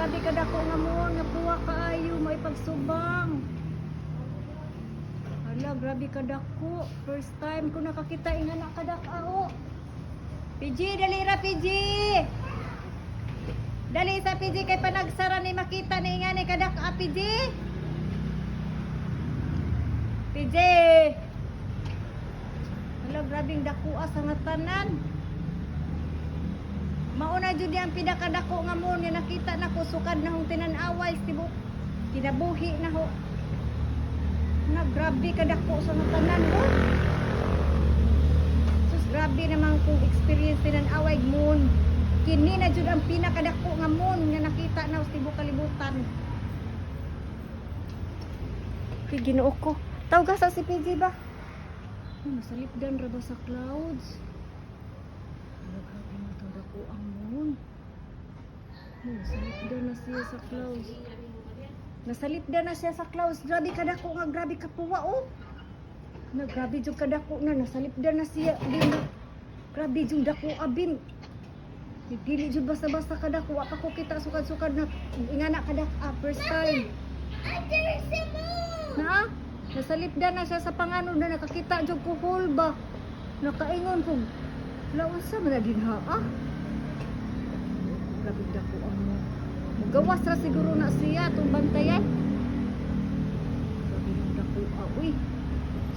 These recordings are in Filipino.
grabe ka dako nga mo, nga buwa kaayo, may pagsubang. Hala, grabe ka dako. First time ko nakakita inga na kadakao. PG, dali ra PG. Dali sa PG kay panagsara ni makita ni inga ni kadaka PG. PJ! Hala, grabing dakuha sa nga tanan. Mauna jud ang pinakadako nga mo nga nakita na ko sukad na hong tinan-away tibok. Kinabuhi na ho. Na grabe ka dako sa nga tanan ho. Sus, grabe naman kung experience tinan-away moon. Kini na jud ang pinakadako nga moon nga nakita na sa tibok kalibutan. Kay Ginoo ko. Tawag sa si PJ ba? Masalipdan ra ba sa clouds? Grabe mo tawag ako ang moon. Nasalipdan na siya sa clouds. Nasalipdan na siya sa clouds. Grabe ka dako nga, grabe ka puwa oh. Na grabe jud ka dako na nasalipdan na siya. Grabe jud dako abin. Dili jud basta-basta ka dako. Wa pa ko kita sukad-sukad na ingana ka dako first time. Na? Nasalipdan na siya sa pangano na nakakita jud ko hulba. Nakaingon ko. Lawan sa man din ha. Grabe dako ang mo. Magawas ra siguro na siya tong bantayan. Grabe dako uy.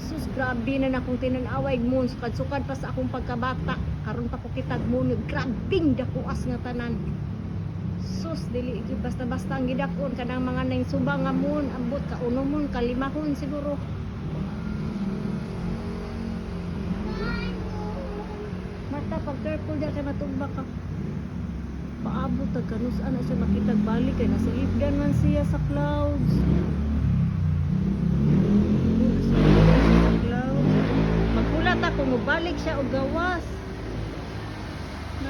Sus, grabe na nakong tinan-away mo. Sukad-sukad pa sa akong pagkabata. Karon pa ko kitag mo. Grabing dako as nga tanan. Sus, dili basta-basta ang gidakon kanang mga nang subang nga mon, ambot ka uno mon, kalimahon siguro. Marta, pag careful dyan kay matugba ka. Paabot tag kanus ana siya makitag balik kay nasa lipdan man siya sa clouds. Magkulat ako mo balik siya og gawas.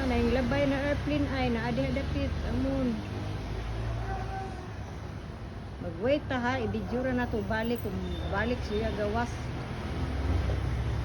Na yung labay na airplane ay naadapit amon. Mag-wait ta ha, ibidjura na to balik kung balik siya gawas.